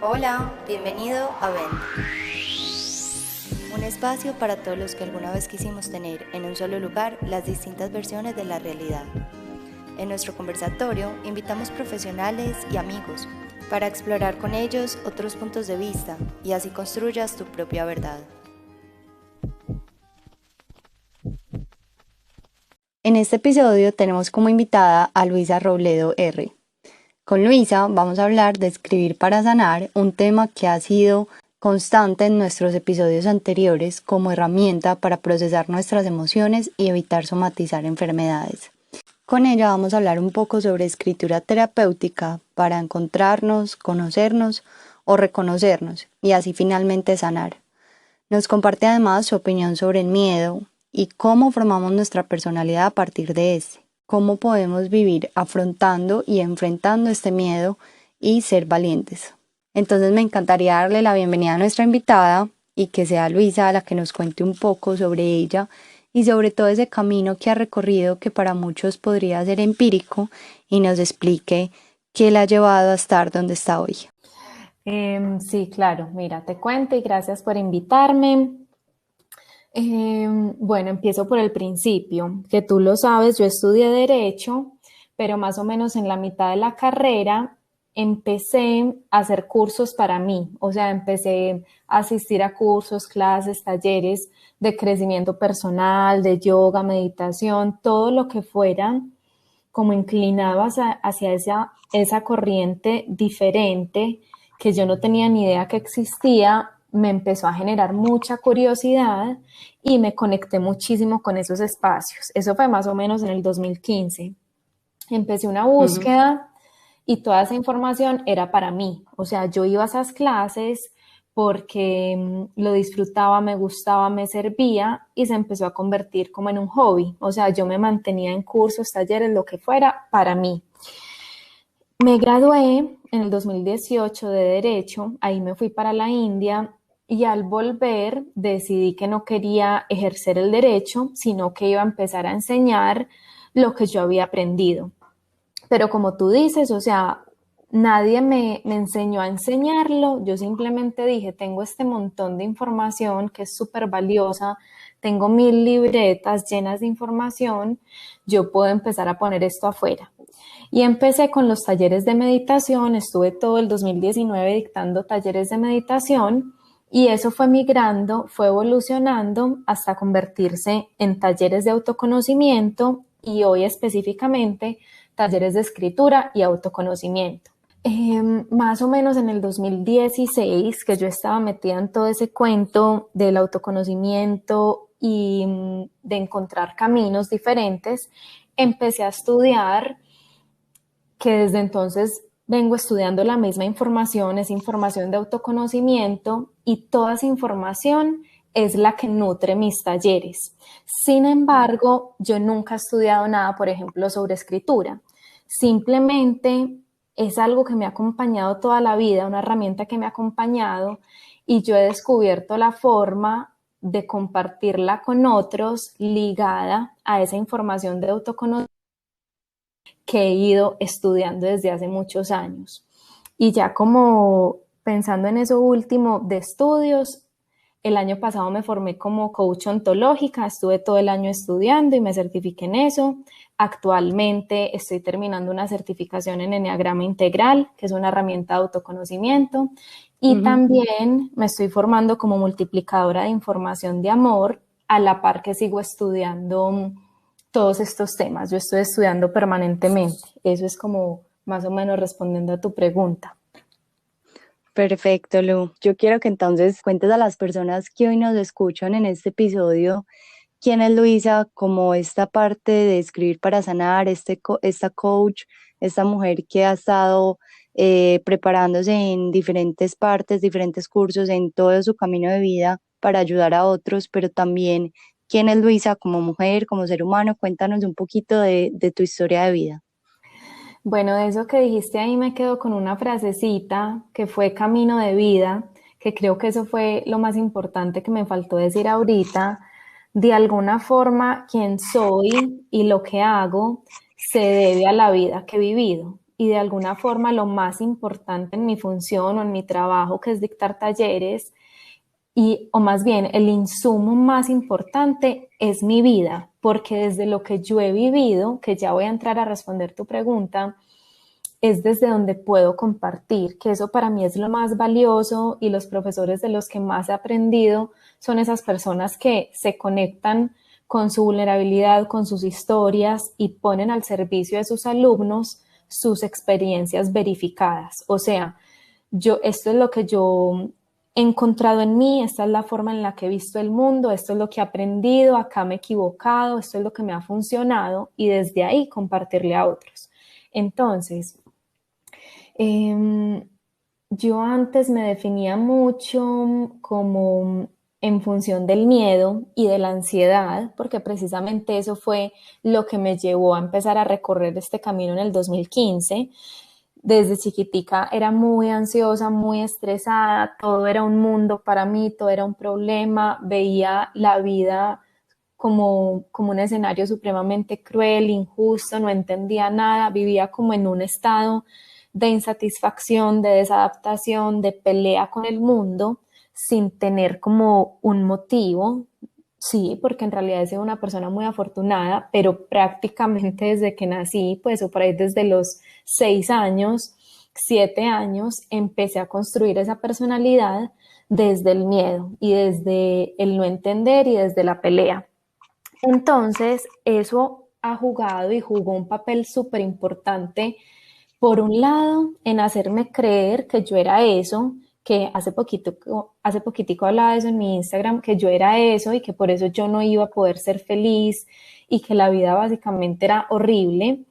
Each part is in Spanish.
Hola, bienvenido a Vent, un espacio para todos los que alguna vez quisimos tener en un solo lugar las distintas versiones de la realidad. En nuestro conversatorio invitamos profesionales y amigos para explorar con ellos otros puntos de vista y así construyas tu propia verdad. En este episodio tenemos como invitada a Luisa Robledo R. Con Luisa vamos a hablar de escribir para sanar, un tema que ha sido constante en nuestros episodios anteriores como herramienta para procesar nuestras emociones y evitar somatizar enfermedades. Con ella vamos a hablar un poco sobre escritura terapéutica para encontrarnos, conocernos o reconocernos y así finalmente sanar. Nos comparte además su opinión sobre el miedo y cómo formamos nuestra personalidad a partir de este. Cómo podemos vivir afrontando y enfrentando este miedo y ser valientes. Entonces me encantaría darle la bienvenida a nuestra invitada y que sea Luisa la que nos cuente un poco sobre ella y sobre todo ese camino que ha recorrido que para muchos podría ser empírico y nos explique qué la ha llevado a estar donde está hoy. Sí, claro, mira, te cuento y gracias por invitarme. Bueno, empiezo por el principio, que tú lo sabes, yo estudié Derecho, pero más o menos en la mitad de la carrera empecé a hacer cursos para mí, o sea, empecé a asistir a cursos, clases, talleres de crecimiento personal, de yoga, meditación, todo lo que fuera como inclinado hacia esa corriente diferente que yo no tenía ni idea que existía, me empezó a generar mucha curiosidad y me conecté muchísimo con esos espacios. Eso fue más o menos en el 2015. Empecé una búsqueda y toda esa información era para mí. O sea, yo iba a esas clases porque lo disfrutaba, me gustaba, me servía y se empezó a convertir como en un hobby. O sea, yo me mantenía en cursos, talleres, lo que fuera, para mí. Me gradué en el 2018 de Derecho, ahí me fui para la India y al volver decidí que no quería ejercer el derecho, sino que iba a empezar a enseñar lo que yo había aprendido. Pero como tú dices, o sea, nadie me enseñó a enseñarlo, yo simplemente dije, tengo este montón de información que es súper valiosa, tengo 1000 libretas llenas de información, yo puedo empezar a poner esto afuera. Y empecé con los talleres de meditación, estuve todo el 2019 dictando talleres de meditación y eso fue migrando, fue evolucionando hasta convertirse en talleres de autoconocimiento y hoy específicamente talleres de escritura y autoconocimiento. Más o menos en el 2016, que yo estaba metida en todo ese cuento del autoconocimiento y de encontrar caminos diferentes, empecé a estudiar, que desde entonces vengo estudiando la misma información, es información de autoconocimiento y toda esa información es la que nutre mis talleres. Sin embargo, yo nunca he estudiado nada, por ejemplo, sobre escritura. Simplemente es algo que me ha acompañado toda la vida, una herramienta que me ha acompañado y yo he descubierto la forma de compartirla con otros ligada a esa información de autoconocimiento que he ido estudiando desde hace muchos años. Y ya como pensando en eso último de estudios, el año pasado me formé como coach ontológica, estuve todo el año estudiando y me certifiqué en eso. Actualmente estoy terminando una certificación en Eneagrama Integral, que es una herramienta de autoconocimiento. Y también me estoy formando como multiplicadora de información de amor, a la par que sigo estudiando todos estos temas. Yo estoy estudiando permanentemente. Eso es como más o menos respondiendo a tu pregunta. Perfecto, Lu. Yo quiero que entonces cuentes a las personas que hoy nos escuchan en este episodio quién es Luisa, como esta parte de escribir para sanar, esta coach, esta mujer que ha estado preparándose en diferentes partes, diferentes cursos, en todo su camino de vida para ayudar a otros, pero también quién es Luisa como mujer, como ser humano. Cuéntanos un poquito de tu historia de vida. Bueno, de eso que dijiste ahí me quedo con una frasecita que fue camino de vida, que creo que eso fue lo más importante que me faltó decir ahorita. De alguna forma, quien soy y lo que hago se debe a la vida que he vivido. y de alguna forma lo más importante en mi función o en mi trabajo, que es dictar talleres, o más bien el insumo más importante es mi vida, porque desde lo que yo he vivido, que ya voy a entrar a responder tu pregunta, es desde donde puedo compartir, que eso para mí es lo más valioso, y los profesores de los que más he aprendido son esas personas que se conectan con su vulnerabilidad, con sus historias, y ponen al servicio de sus alumnos sus experiencias verificadas. O sea, esto es lo que yo he encontrado en mí, esta es la forma en la que he visto el mundo, esto es lo que he aprendido, acá me he equivocado, esto es lo que me ha funcionado, y desde ahí compartirle a otros. Entonces, yo antes me definía mucho como en función del miedo y de la ansiedad, porque precisamente eso fue lo que me llevó a empezar a recorrer este camino en el 2015. Desde chiquitica era muy ansiosa, muy estresada, todo era un mundo para mí, todo era un problema, veía la vida como un escenario supremamente cruel, injusto, no entendía nada, vivía como en un estado de insatisfacción, de desadaptación, de pelea con el mundo, sin tener como un motivo. Sí, porque en realidad he sido una persona muy afortunada, pero prácticamente desde que nací, pues o por ahí desde los 6 años, 7 años, empecé a construir esa personalidad desde el miedo y desde el no entender y desde la pelea. Entonces, eso ha jugado y jugó un papel súper importante, por un lado, en hacerme creer que yo era eso, que hace poquitico hablaba de eso en mi Instagram, que yo era eso y que por eso yo no iba a poder ser feliz y que la vida básicamente era horrible,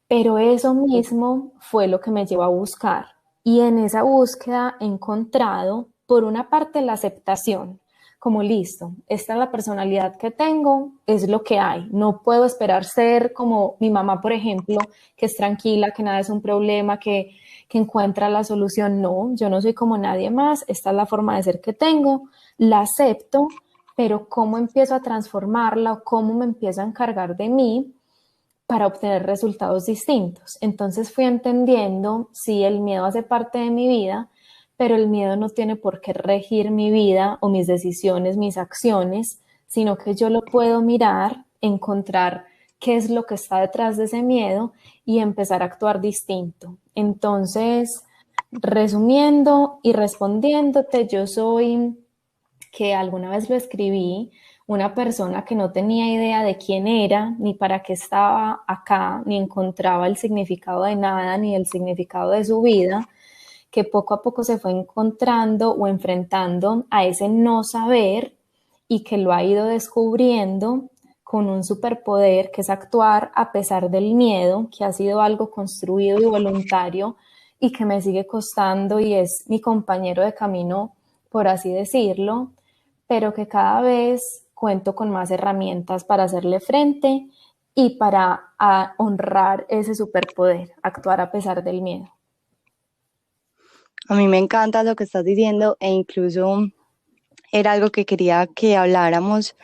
pero eso mismo fue lo que me llevó a buscar. Y en esa búsqueda he encontrado, por una parte, la aceptación, como listo, esta es la personalidad que tengo, es lo que hay. No puedo esperar ser como mi mamá, por ejemplo, que es tranquila, que nada es un problema, que encuentra la solución. No, yo no soy como nadie más, esta es la forma de ser que tengo, la acepto, pero cómo empiezo a transformarla o cómo me empiezo a encargar de mí para obtener resultados distintos. Entonces fui entendiendo, sí, el miedo hace parte de mi vida, pero el miedo no tiene por qué regir mi vida o mis decisiones, mis acciones, sino que yo lo puedo mirar, encontrar qué es lo que está detrás de ese miedo y empezar a actuar distinto. Entonces, resumiendo y respondiéndote, yo soy, que alguna vez lo escribí, una persona que no tenía idea de quién era, ni para qué estaba acá, ni encontraba el significado de nada, ni el significado de su vida, que poco a poco se fue encontrando o enfrentando a ese no saber, y que lo ha ido descubriendo con un superpoder, que es actuar a pesar del miedo, que ha sido algo construido y voluntario y que me sigue costando, y es mi compañero de camino, por así decirlo, pero que cada vez cuento con más herramientas para hacerle frente y para honrar ese superpoder, actuar a pesar del miedo. A mí me encanta lo que estás diciendo e incluso era algo que quería que habláramos,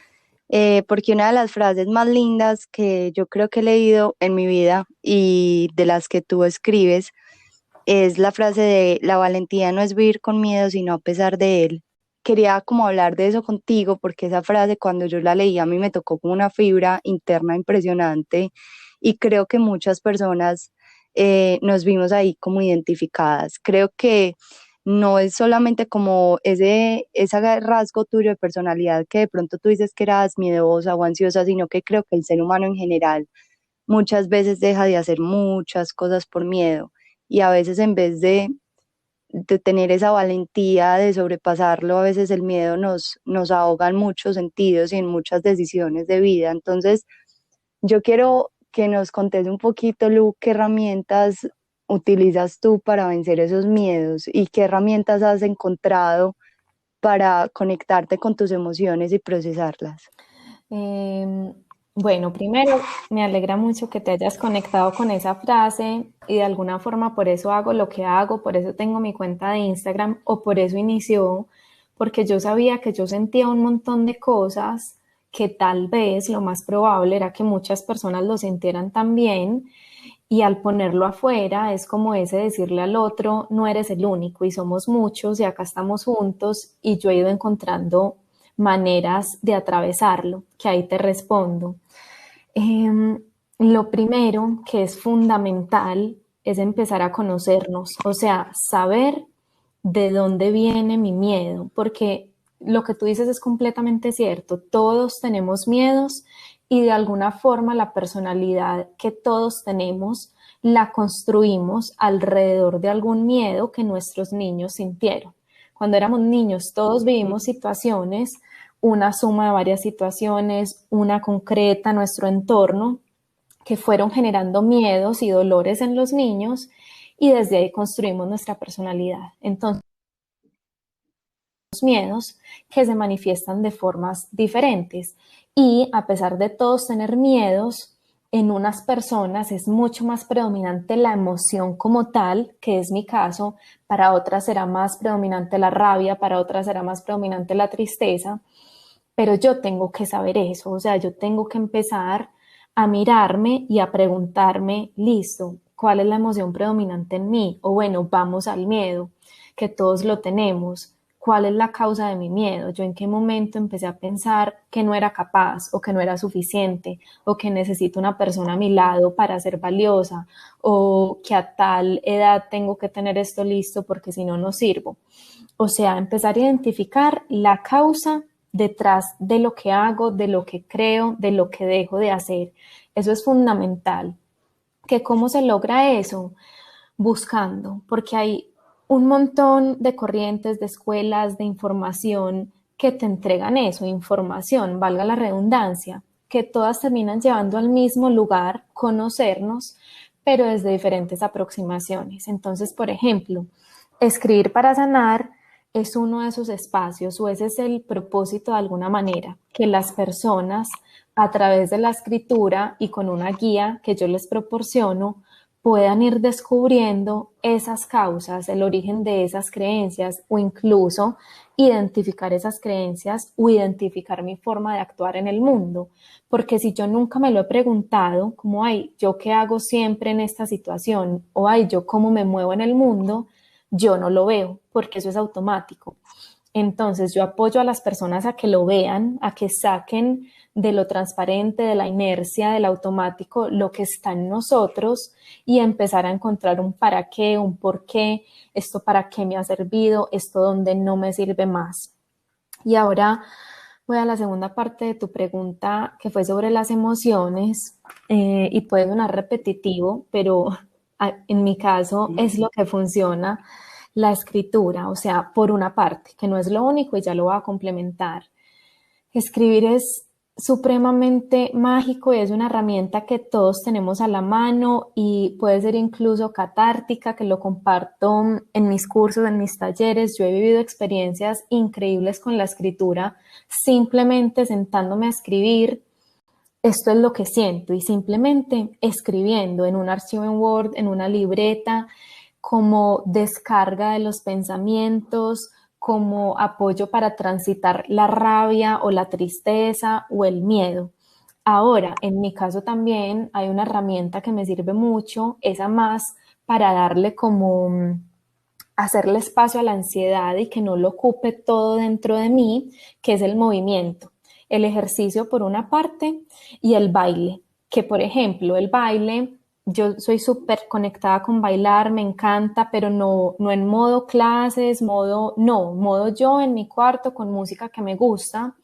porque una de las frases más lindas que yo creo que he leído en mi vida y de las que tú escribes es la frase de la valentía no es vivir con miedo, sino a pesar de él. Quería como hablar de eso contigo porque esa frase cuando yo la leí a mí me tocó como una fibra interna impresionante y creo que muchas personas nos vimos ahí como identificadas. Creo que no es solamente como ese rasgo tuyo de personalidad que de pronto tú dices que eras miedosa o ansiosa, sino que creo que el ser humano en general muchas veces deja de hacer muchas cosas por miedo y a veces en vez de tener esa valentía de sobrepasarlo, a veces el miedo nos ahoga en muchos sentidos y en muchas decisiones de vida. Entonces, yo quiero que nos contes un poquito, Lu, qué herramientas utilizas tú para vencer esos miedos y qué herramientas has encontrado para conectarte con tus emociones y procesarlas. Eh, bueno, primero me alegra mucho que te hayas conectado con esa frase, y de alguna forma por eso hago lo que hago, por eso tengo mi cuenta de Instagram, o por eso inició, porque yo sabía que yo sentía un montón de cosas que tal vez lo más probable era que muchas personas lo sintieran también, Y al ponerlo afuera es como ese decirle al otro, no eres el único y somos muchos y acá estamos juntos y yo he ido encontrando maneras de atravesarlo, que ahí te respondo. Eh, lo primero que es fundamental es empezar a conocernos, o sea, saber de dónde viene mi miedo, porque lo que tú dices es completamente cierto, todos tenemos miedos y de alguna forma la personalidad que todos tenemos la construimos alrededor de algún miedo que nuestros niños sintieron. Cuando éramos niños todos vivimos situaciones, una suma de varias situaciones, una concreta, nuestro entorno, que fueron generando miedos y dolores en los niños y desde ahí construimos nuestra personalidad. Entonces, miedos que se manifiestan de formas diferentes y a pesar de todos tener miedos, en unas personas es mucho más predominante la emoción como tal, que es mi caso, para otras será más predominante la rabia, para otras será más predominante la tristeza, pero yo tengo que saber eso, o sea, yo tengo que empezar a mirarme y a preguntarme, listo, ¿cuál es la emoción predominante en mí? O bueno, vamos al miedo, que todos lo tenemos. ¿Cuál es la causa de mi miedo? Yo en qué momento empecé a pensar que no era capaz o que no era suficiente o que necesito una persona a mi lado para ser valiosa o que a tal edad tengo que tener esto listo porque si no, no sirvo. O sea, empezar a identificar la causa detrás de lo que hago, de lo que creo, de lo que dejo de hacer. Eso es fundamental. ¿Que cómo se logra eso? Buscando, porque hay un montón de corrientes, de escuelas, de información que te entregan eso, información, valga la redundancia, que todas terminan llevando al mismo lugar, conocernos, pero desde diferentes aproximaciones. Entonces, por ejemplo, escribir para sanar es uno de esos espacios o ese es el propósito de alguna manera, que las personas a través de la escritura y con una guía que yo les proporciono puedan ir descubriendo esas causas, el origen de esas creencias o incluso identificar esas creencias o identificar mi forma de actuar en el mundo. Porque si yo nunca me lo he preguntado, como, ay, ¿yo qué hago siempre en esta situación? O, ay, ¿yo cómo me muevo en el mundo? Yo no lo veo porque eso es automático. Entonces yo apoyo a las personas a que lo vean, a que saquen de lo transparente, de la inercia, del automático, lo que está en nosotros y empezar a encontrar un para qué, un por qué, esto para qué me ha servido, esto donde no me sirve más. Y ahora voy a la segunda parte de tu pregunta, que fue sobre las emociones, y puede sonar repetitivo, pero en mi caso es lo que funciona, la escritura, o sea, por una parte, que no es lo único y ya lo voy a complementar. Escribir es supremamente mágico y es una herramienta que todos tenemos a la mano y puede ser incluso catártica, que lo comparto en mis cursos, en mis talleres. Yo he vivido experiencias increíbles con la escritura, simplemente sentándome a escribir. Esto es lo que siento y simplemente escribiendo en un archivo en Word, en una libreta, como descarga de los pensamientos, como apoyo para transitar la rabia o la tristeza o el miedo. Ahora, en mi caso también hay una herramienta que me sirve mucho, esa más para darle como hacerle espacio a la ansiedad y que no lo ocupe todo dentro de mí, que es el movimiento, el ejercicio por una parte y el baile, que por ejemplo el baile, yo soy súper conectada con bailar, me encanta, pero no en modo clases, modo yo en mi cuarto con música que me gusta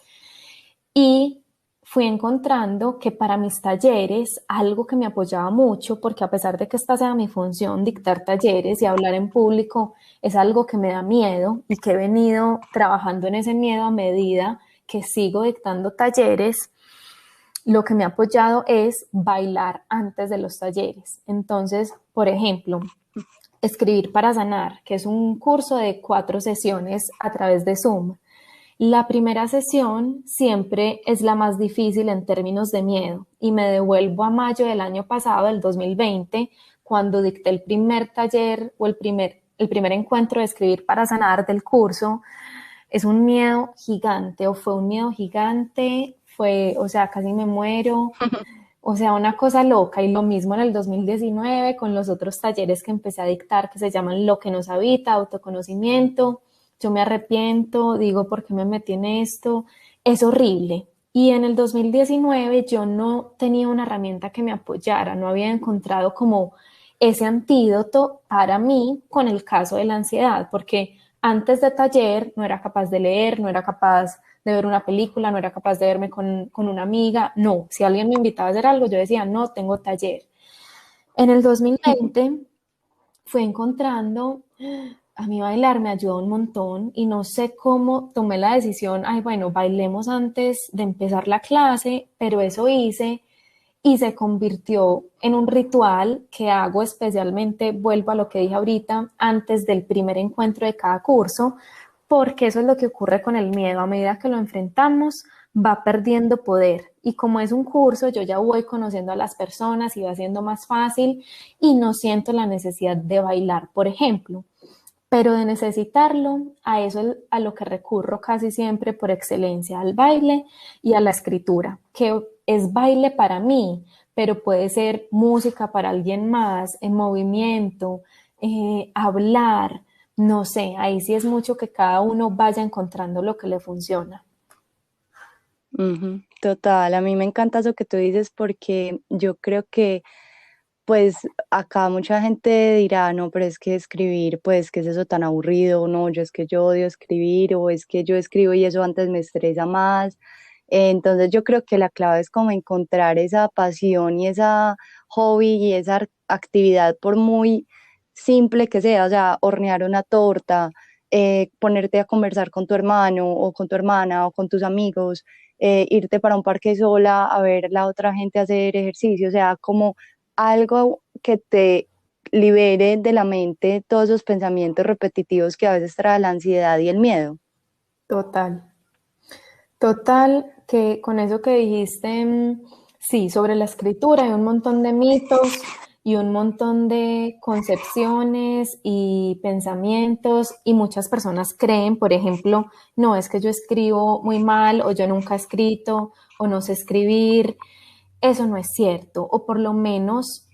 y fui encontrando que para mis talleres, algo que me apoyaba mucho, porque a pesar de que esta sea mi función, dictar talleres y hablar en público, es algo que me da miedo y que he venido trabajando en ese miedo a medida que sigo dictando talleres, lo que me ha apoyado es bailar antes de los talleres. Entonces, por ejemplo, Escribir para Sanar, que es un curso de 4 sesiones a través de Zoom. La primera sesión siempre es la más difícil en términos de miedo y me devuelvo a mayo del año pasado, del 2020, cuando dicté el primer taller o el primer encuentro de Escribir para Sanar del curso. Es un miedo gigante o fue un miedo gigante, o sea, casi me muero. O sea, una cosa loca. Y lo mismo en el 2019 con los otros talleres que empecé a dictar que se llaman Lo que nos habita, autoconocimiento. Yo me arrepiento, digo, ¿por qué me metí en esto? Es horrible. Y en el 2019 yo no tenía una herramienta que me apoyara, no había encontrado como ese antídoto para mí con el caso de la ansiedad, porque antes de taller no era capaz de leer, no era capaz de ver una película, no era capaz de verme con una amiga, no, si alguien me invitaba a hacer algo, yo decía, no, tengo taller. En el 2020 fui encontrando, a mí bailar me ayudó un montón y no sé cómo tomé la decisión, ay, bueno, bailemos antes de empezar la clase, pero eso hice y se convirtió en un ritual que hago especialmente, vuelvo a lo que dije ahorita, antes del primer encuentro de cada curso, porque eso es lo que ocurre con el miedo. A medida que lo enfrentamos, va perdiendo poder. Y como es un curso, yo ya voy conociendo a las personas y va siendo más fácil y no siento la necesidad de bailar, por ejemplo. Pero de necesitarlo, a eso es a lo que recurro casi siempre por excelencia, al baile y a la escritura, que es baile para mí, pero puede ser música para alguien más, en movimiento, hablar, no sé, ahí sí es mucho que cada uno vaya encontrando lo que le funciona. Ujú, total, a mí me encanta eso que tú dices porque yo creo que pues acá mucha gente dirá, no, pero es que escribir, pues, ¿qué es eso tan aburrido? No, yo es que yo odio escribir o es que yo escribo y eso antes me estresa más. Entonces yo creo que la clave es como encontrar esa pasión y esa hobby y esa actividad por muy simple que sea, o sea, hornear una torta, ponerte a conversar con tu hermano o con tu hermana o con tus amigos, irte para un parque sola a ver la otra gente hacer ejercicio, o sea, como algo que te libere de la mente todos esos pensamientos repetitivos que a veces trae la ansiedad y el miedo. Total. Total, que con eso que dijiste, sí, sobre la escritura hay un montón de mitos y un montón de concepciones y pensamientos y muchas personas creen, por ejemplo, no es que yo escribo muy mal o yo nunca he escrito o no sé escribir. Eso no es cierto, o por lo menos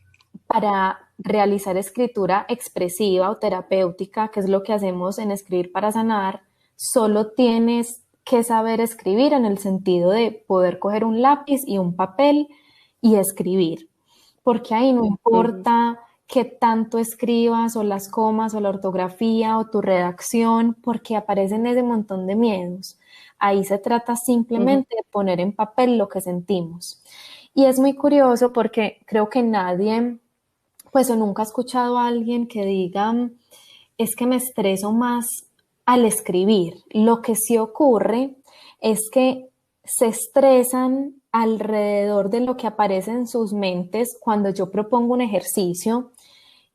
para realizar escritura expresiva o terapéutica, que es lo que hacemos en Escribir para Sanar, solo tienes que saber escribir en el sentido de poder coger un lápiz y un papel y escribir, porque ahí no Ujú, importa qué tanto escribas o las comas o la ortografía o tu redacción, porque aparecen ese montón de miedos. Ahí se trata ujú. simplemente de poner en papel lo que sentimos. Y es muy curioso porque creo que nadie, pues o nunca he escuchado a alguien que diga, es que me estreso más al escribir. Lo que sí ocurre es que se estresan alrededor de lo que aparece en sus mentes cuando yo propongo un ejercicio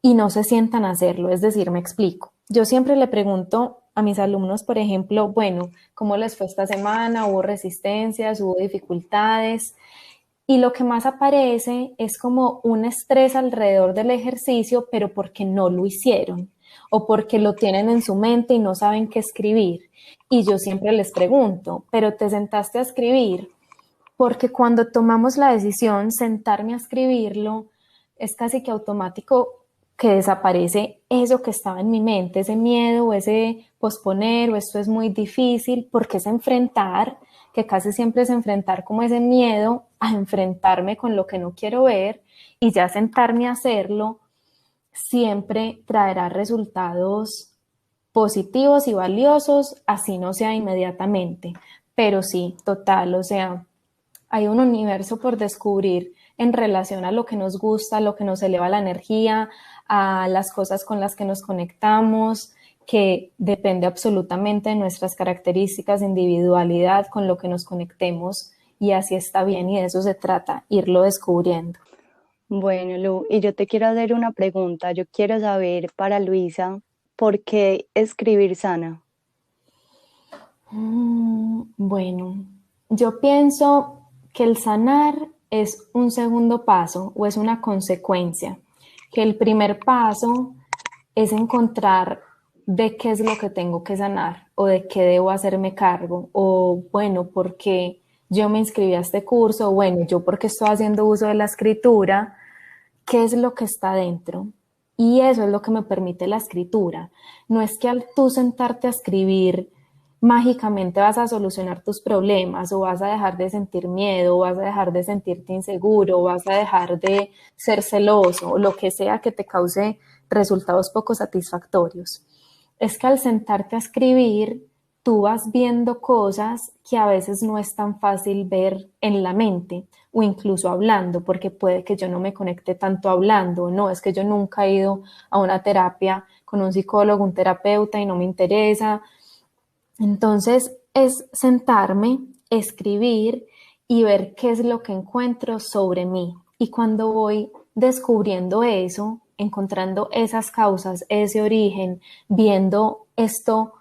y no se sientan a hacerlo. Es decir, me explico. Yo siempre le pregunto a mis alumnos, por ejemplo, bueno, ¿cómo les fue esta semana? ¿Hubo resistencias? ¿Hubo dificultades? Y lo que más aparece es como un estrés alrededor del ejercicio, pero porque no lo hicieron o porque lo tienen en su mente y no saben qué escribir. Y yo siempre les pregunto, ¿pero te sentaste a escribir? Porque cuando tomamos la decisión, sentarme a escribirlo, es casi que automático que desaparece eso que estaba en mi mente, ese miedo o ese posponer o esto es muy difícil, porque es enfrentar, que casi siempre es enfrentar como ese miedo a enfrentarme con lo que no quiero ver y ya sentarme a hacerlo, siempre traerá resultados positivos y valiosos, así no sea inmediatamente. Pero sí, total, o sea, hay un universo por descubrir en relación a lo que nos gusta, a lo que nos eleva la energía, a las cosas con las que nos conectamos, que depende absolutamente de nuestras características, individualidad, con lo que nos conectemos y así está bien y de eso se trata, irlo descubriendo. Bueno, Lu, y yo te quiero hacer una pregunta. Yo quiero saber para Luisa, ¿por qué escribir sana? Bueno, yo pienso que el sanar es un segundo paso o es una consecuencia, que el primer paso es encontrar de qué es lo que tengo que sanar o de qué debo hacerme cargo o bueno, por qué yo me inscribí a este curso, bueno, yo porque estoy haciendo uso de la escritura, ¿qué es lo que está dentro? Y eso es lo que me permite la escritura. No es que al tú sentarte a escribir, mágicamente vas a solucionar tus problemas o vas a dejar de sentir miedo o vas a dejar de sentirte inseguro o vas a dejar de ser celoso o lo que sea que te cause resultados poco satisfactorios. Es que al sentarte a escribir, tú vas viendo cosas que a veces no es tan fácil ver en la mente o incluso hablando, porque puede que yo no me conecte tanto hablando, no, es que yo nunca he ido a una terapia con un psicólogo, un terapeuta y no me interesa. Entonces es sentarme, escribir y ver qué es lo que encuentro sobre mí. Y cuando voy descubriendo eso, encontrando esas causas, ese origen, viendo esto,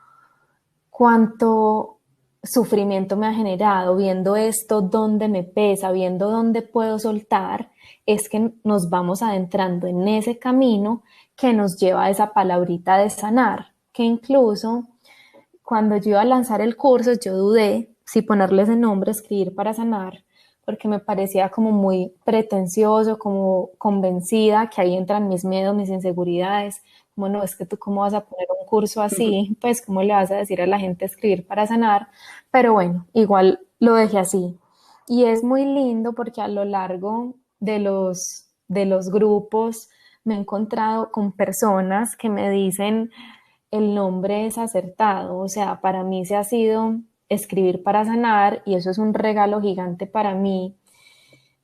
cuánto sufrimiento me ha generado, viendo esto, dónde me pesa, viendo dónde puedo soltar, es que nos vamos adentrando en ese camino que nos lleva a esa palabrita de sanar, que incluso cuando yo iba a lanzar el curso, yo dudé si ponerle ese nombre, escribir para sanar, porque me parecía como muy pretencioso, como convencida que ahí entran mis miedos, mis inseguridades. Como no, es que tú cómo vas a poner un curso así, pues cómo le vas a decir a la gente escribir para sanar. Pero bueno, igual lo dejé así. Y es muy lindo porque a lo largo de los grupos me he encontrado con personas que me dicen, el nombre es acertado, o sea, para mí se ha sido escribir para sanar y eso es un regalo gigante para mí,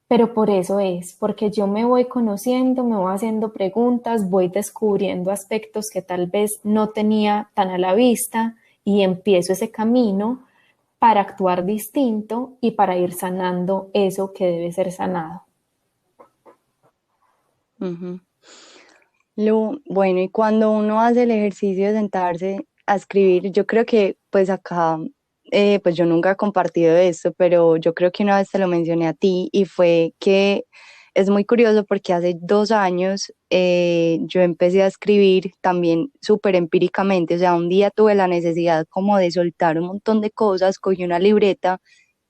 pero por eso es, porque yo me voy conociendo, me voy haciendo preguntas, voy descubriendo aspectos que tal vez no tenía tan a la vista y empiezo ese camino para actuar distinto y para ir sanando eso que debe ser sanado. Ujú. Bueno, y cuando uno hace el ejercicio de sentarse a escribir, yo creo que pues acá, pues yo nunca he compartido esto, pero yo creo que una vez te lo mencioné a ti y fue que es muy curioso porque hace 2 años yo empecé a escribir también súper empíricamente, o sea, un día tuve la necesidad como de soltar un montón de cosas, cogí una libreta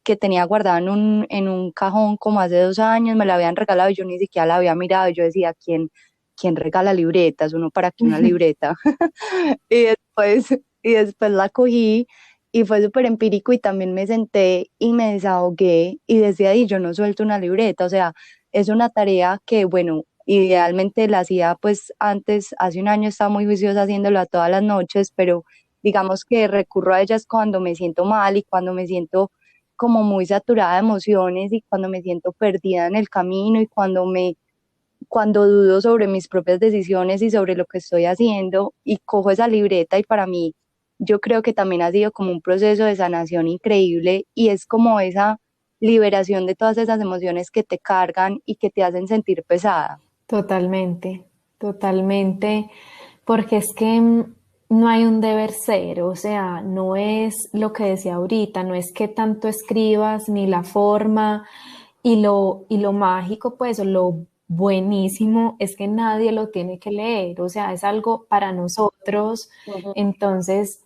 que tenía guardada en un cajón como hace 2 años, me la habían regalado y yo ni siquiera la había mirado, yo decía, ¿quién regala libretas? Uno para qué una libreta. Y después la cogí y fue súper empírico y también me senté y me desahogué y desde ahí yo no suelto una libreta, o sea, es una tarea que, bueno, idealmente la hacía pues antes, hace un año estaba muy juiciosa haciéndola todas las noches, pero digamos que recurro a ellas cuando me siento mal y cuando me siento como muy saturada de emociones y cuando me siento perdida en el camino y cuando dudo sobre mis propias decisiones y sobre lo que estoy haciendo y cojo esa libreta y para mí yo creo que también ha sido como un proceso de sanación increíble y es como esa liberación de todas esas emociones que te cargan y que te hacen sentir pesada. Totalmente, totalmente, porque es que no hay un deber ser, o sea, no es lo que decía ahorita, no es que tanto escribas ni la forma y lo mágico, pues, o lo buenísimo es que nadie lo tiene que leer, o sea, es algo para nosotros, Ujú. entonces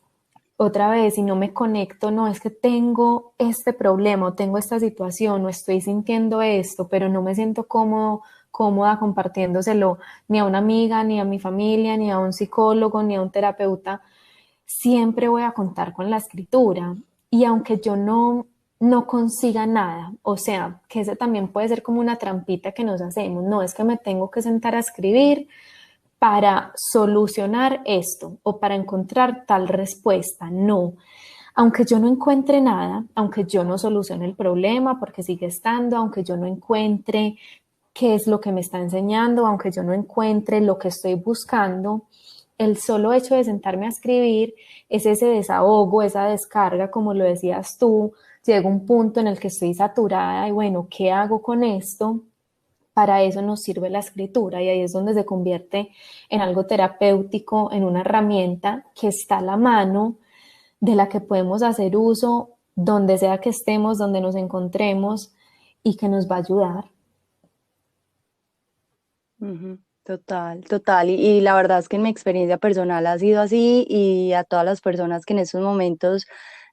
otra vez, si no me conecto, no es que tengo este problema, o tengo esta situación, o estoy sintiendo esto, pero no me siento cómoda compartiéndoselo ni a una amiga, ni a mi familia, ni a un psicólogo, ni a un terapeuta, siempre voy a contar con la escritura. Y aunque yo no consiga nada, o sea, que ese también puede ser como una trampita que nos hacemos, no es que me tengo que sentar a escribir para solucionar esto o para encontrar tal respuesta. No. Aunque yo no encuentre nada, aunque yo no solucione el problema porque sigue estando, aunque yo no encuentre qué es lo que me está enseñando, aunque yo no encuentre lo que estoy buscando, el solo hecho de sentarme a escribir es ese desahogo, esa descarga, como lo decías tú, llega un punto en el que estoy saturada y bueno, ¿qué hago con esto? Para eso nos sirve la escritura y ahí es donde se convierte en algo terapéutico, en una herramienta que está a la mano, de la que podemos hacer uso donde sea que estemos, donde nos encontremos y que nos va a ayudar. Ujú. Total, total. Y la verdad es que en mi experiencia personal ha sido así y a todas las personas que en estos momentos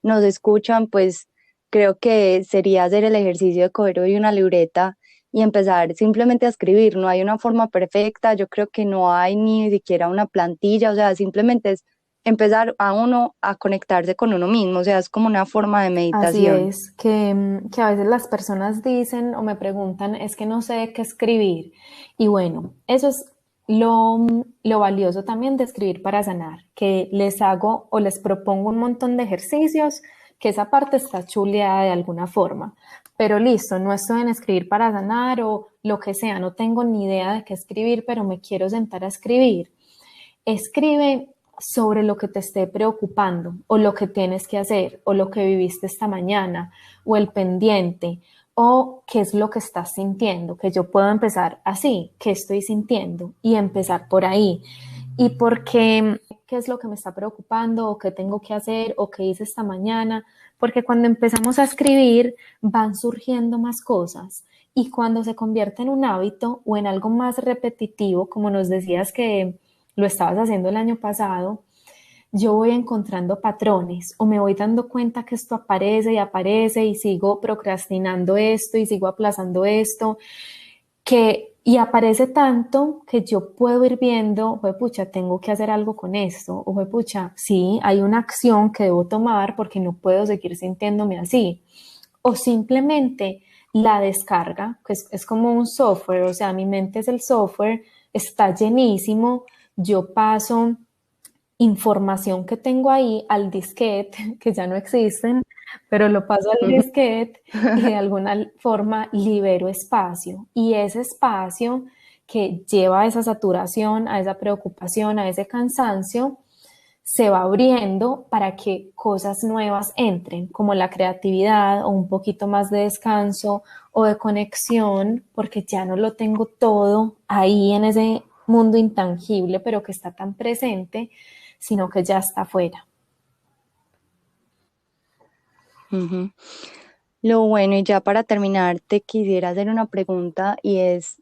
nos escuchan, pues creo que sería hacer el ejercicio de coger hoy una libreta y empezar simplemente a escribir. No hay una forma perfecta, yo creo que no hay ni siquiera una plantilla, o sea, simplemente es empezar a uno a conectarse con uno mismo, o sea, es como una forma de Así meditación. es, que a veces las personas dicen o me preguntan, es que no sé qué escribir. Y bueno, eso es lo valioso también de escribir para sanar, que les hago o les propongo un montón de ejercicios, que esa parte está chuleada de alguna forma. Pero listo, no estoy en escribir para sanar o lo que sea, no tengo ni idea de qué escribir, pero me quiero sentar a escribir. Escribe sobre lo que te esté preocupando o lo que tienes que hacer o lo que viviste esta mañana o el pendiente o qué es lo que estás sintiendo, que yo puedo empezar así, qué estoy sintiendo y empezar por ahí. Y por qué es lo que me está preocupando o qué tengo que hacer o qué hice esta mañana, porque cuando empezamos a escribir van surgiendo más cosas y cuando se convierte en un hábito o en algo más repetitivo, como nos decías que lo estabas haciendo el año pasado, yo voy encontrando patrones o me voy dando cuenta que esto aparece y aparece y sigo procrastinando esto y sigo aplazando esto, y aparece tanto que yo puedo ir viendo, pucha, tengo que hacer algo con esto, o pucha, sí, hay una acción que debo tomar porque no puedo seguir sintiéndome así, o simplemente la descarga, que es como un software, o sea, mi mente es el software, está llenísimo, yo paso información que tengo ahí al disquete, que ya no existen, pero lo paso al disquete y de alguna forma libero espacio. Y ese espacio que lleva a esa saturación, a esa preocupación, a ese cansancio, se va abriendo para que cosas nuevas entren, como la creatividad o un poquito más de descanso o de conexión, porque ya no lo tengo todo ahí en ese mundo intangible, pero que está tan presente, sino que ya está afuera. Ujú. Lo bueno, y ya para terminar, te quisiera hacer una pregunta y es,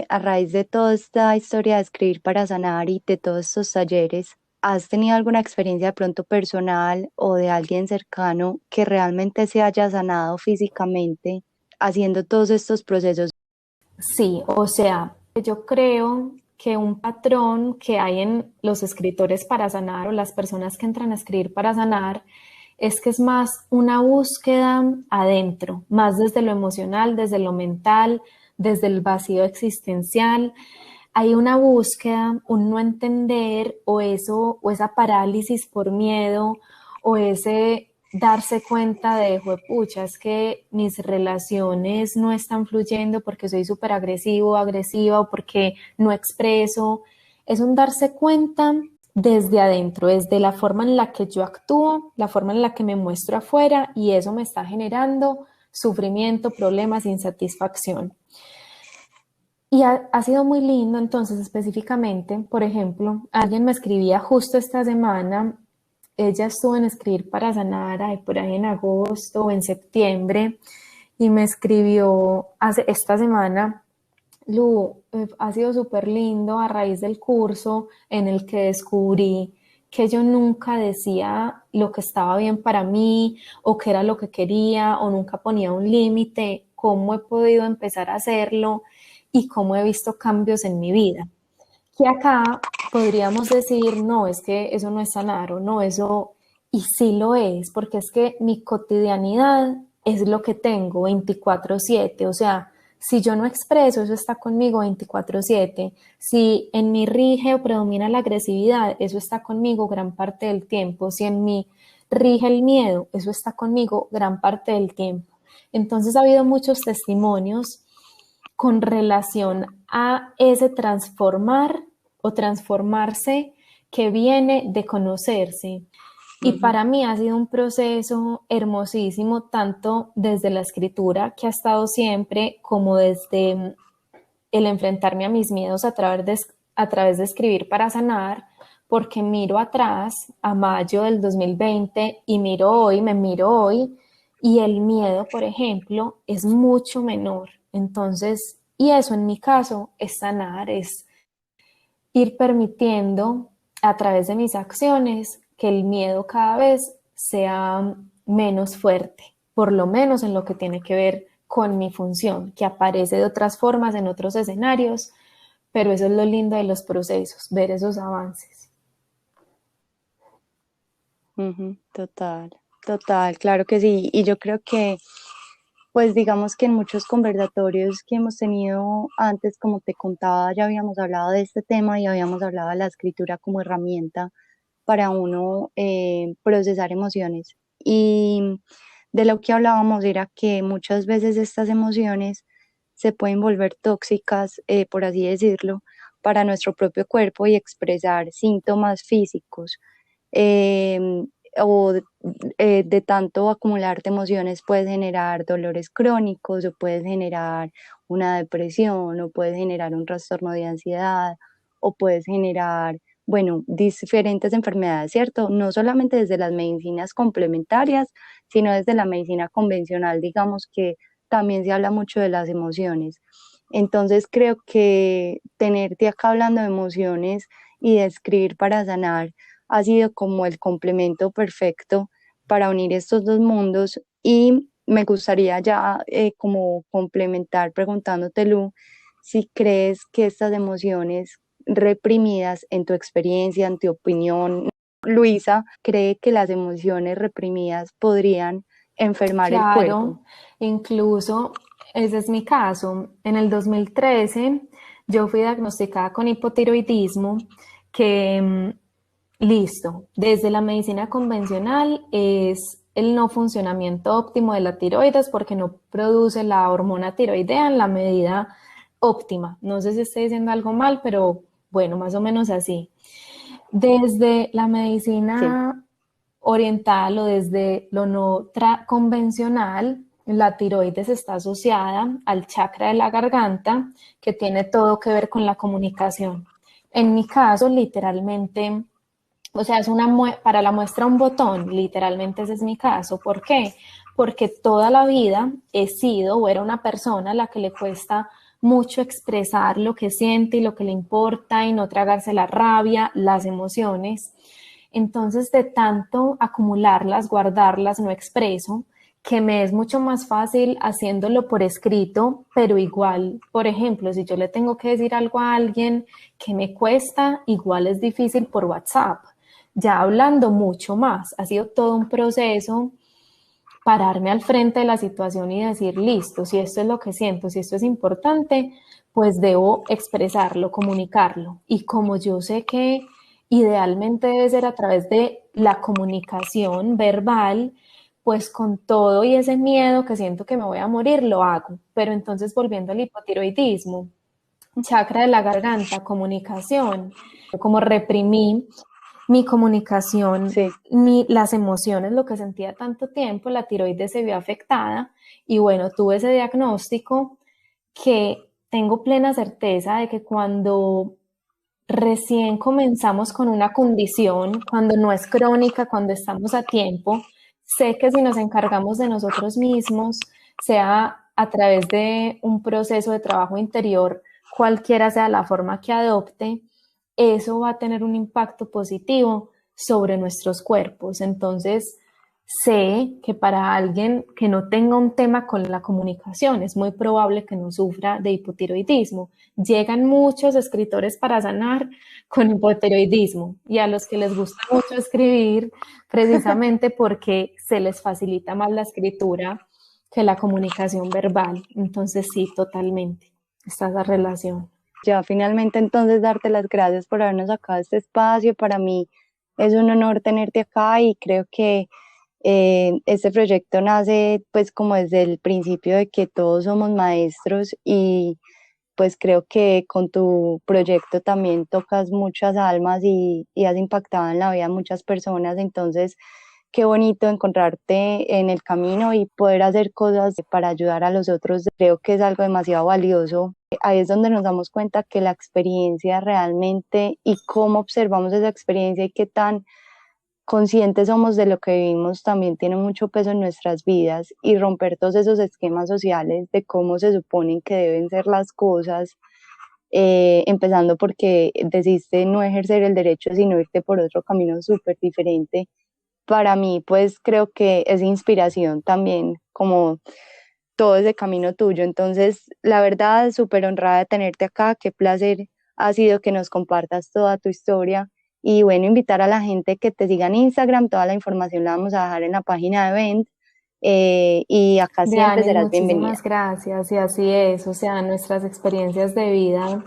a raíz de toda esta historia de escribir para sanar y de todos estos talleres, ¿has tenido alguna experiencia de pronto personal o de alguien cercano que realmente se haya sanado físicamente haciendo todos estos procesos? Sí, o sea, yo creo que un patrón que hay en los escritores para sanar o las personas que entran a escribir para sanar es que es más una búsqueda adentro, más desde lo emocional, desde lo mental, desde el vacío existencial. Hay una búsqueda, un no entender o eso o esa parálisis por miedo o ese darse cuenta de, pucha, es que mis relaciones no están fluyendo porque soy súper agresivo, agresiva o porque no expreso. Es un darse cuenta desde adentro, desde la forma en la que yo actúo, la forma en la que me muestro afuera y eso me está generando sufrimiento, problemas, insatisfacción. Y ha sido muy lindo, entonces específicamente, por ejemplo, alguien me escribía justo esta semana, ella estuvo en escribir para sanar por ahí en agosto o en septiembre y me escribió hace esta semana, Lu, ha sido súper lindo a raíz del curso en el que descubrí que yo nunca decía lo que estaba bien para mí o qué era lo que quería o nunca ponía un límite, cómo he podido empezar a hacerlo y cómo he visto cambios en mi vida. Que acá podríamos decir, no, es que eso no es sanar o no, eso, y sí lo es, porque es que mi cotidianidad es lo que tengo 24/7, o sea, si yo no expreso, eso está conmigo 24/7. Si en mí rige o predomina la agresividad, eso está conmigo gran parte del tiempo. Si en mí rige el miedo, eso está conmigo gran parte del tiempo. Entonces ha habido muchos testimonios con relación a ese transformar o transformarse que viene de conocerse. Y Ujú. para mí ha sido un proceso hermosísimo, tanto desde la escritura, que ha estado siempre, como desde el enfrentarme a mis miedos a través de escribir para sanar, porque miro atrás a mayo del 2020 y miro hoy, me miro hoy, y el miedo, por ejemplo, es mucho menor. Entonces, y eso en mi caso es sanar, es ir permitiendo a través de mis acciones que el miedo cada vez sea menos fuerte, por lo menos en lo que tiene que ver con mi función, que aparece de otras formas en otros escenarios, pero eso es lo lindo de los procesos, ver esos avances. Ujú, total, total, claro que sí. Y yo creo que, pues digamos que en muchos conversatorios que hemos tenido antes, como te contaba, ya habíamos hablado de este tema y habíamos hablado de la escritura como herramienta para uno procesar emociones. Y de lo que hablábamos era que muchas veces estas emociones se pueden volver tóxicas, por así decirlo, para nuestro propio cuerpo y expresar síntomas físicos. em, o de tanto acumular de emociones puedes generar dolores crónicos o puedes generar una depresión o puedes generar un trastorno de ansiedad o puedes generar, bueno, diferentes enfermedades, ¿cierto? No solamente desde las medicinas complementarias, sino desde la medicina convencional, digamos que también se habla mucho de las emociones. Entonces creo que tenerte acá hablando de emociones y de escribir para sanar ha sido como el complemento perfecto para unir estos dos mundos y me gustaría ya como complementar preguntándote, Lu, si crees que estas emociones reprimidas en tu experiencia, en tu opinión, Luisa, cree que las emociones reprimidas podrían enfermar el cuerpo. Claro, incluso ese es mi caso. En el 2013 yo fui diagnosticada con hipotiroidismo, que listo, desde la medicina convencional es el no funcionamiento óptimo de la tiroides porque no produce la hormona tiroidea en la medida óptima. No sé si estoy diciendo algo mal, pero bueno, más o menos así. Desde la Sí. medicina oriental o desde lo no convencional, la tiroides está asociada al chakra de la garganta, que tiene todo que ver con la comunicación. En mi caso, literalmente, o sea, es para la muestra un botón, literalmente ese es mi caso. ¿Por qué? Porque toda la vida he sido o era una persona a la que le cuesta mucho expresar lo que siente y lo que le importa y no tragarse la rabia, las emociones. Entonces, de tanto acumularlas, guardarlas, no expreso, que me es mucho más fácil haciéndolo por escrito, pero igual, por ejemplo, si yo le tengo que decir algo a alguien que me cuesta, igual es difícil por WhatsApp. Ya hablando mucho más, ha sido todo un proceso pararme al frente de la situación y decir, listo, si esto es lo que siento, si esto es importante, pues debo expresarlo, comunicarlo. Y como yo sé que idealmente debe ser a través de la comunicación verbal, pues con todo y ese miedo que siento que me voy a morir, lo hago. Pero entonces volviendo al hipotiroidismo, chakra de la garganta, comunicación, como reprimí mi comunicación, Sí. las emociones, lo que sentía tanto tiempo, la tiroides se vio afectada y bueno, tuve ese diagnóstico que tengo plena certeza de que cuando recién comenzamos con una condición, cuando no es crónica, cuando estamos a tiempo, sé que si nos encargamos de nosotros mismos, sea a través de un proceso de trabajo interior, cualquiera sea la forma que adopte, eso va a tener un impacto positivo sobre nuestros cuerpos. Entonces, sé que para alguien que no tenga un tema con la comunicación es muy probable que no sufra de hipotiroidismo. Llegan muchos escritores para sanar con hipotiroidismo y a los que les gusta mucho escribir precisamente porque se les facilita más la escritura que la comunicación verbal. Entonces sí, totalmente. Está esa relación. Ya finalmente entonces darte las gracias por habernos sacado este espacio. Para mí es un honor tenerte acá y creo que este proyecto nace pues como desde el principio de que todos somos maestros y pues creo que con tu proyecto también tocas muchas almas y has impactado en la vida de muchas personas. Entonces, qué bonito encontrarte en el camino y poder hacer cosas para ayudar a los otros. Creo que es algo demasiado valioso. Ahí es donde nos damos cuenta que la experiencia realmente y cómo observamos esa experiencia y qué tan conscientes somos de lo que vivimos también tiene mucho peso en nuestras vidas y romper todos esos esquemas sociales de cómo se suponen que deben ser las cosas, empezando porque decidiste no ejercer el derecho, sino irte por otro camino súper diferente, para mí pues creo que es inspiración también, como todo ese camino tuyo. Entonces, la verdad, súper honrada de tenerte acá. Qué placer ha sido que nos compartas toda tu historia. Y bueno, invitar a la gente que te siga en Instagram. Toda la información la vamos a dejar en la página de Event. Y acá siempre Diane, serás bienvenida. muchísimas gracias. Y así es, o sea, nuestras experiencias de vida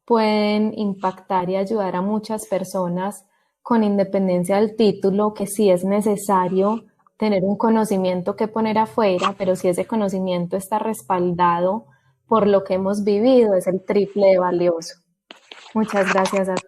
pueden impactar y ayudar a muchas personas con independencia del título, que sí es necesario tener un conocimiento que poner afuera, pero si ese conocimiento está respaldado por lo que hemos vivido, es el triple de valioso. Muchas gracias a ti.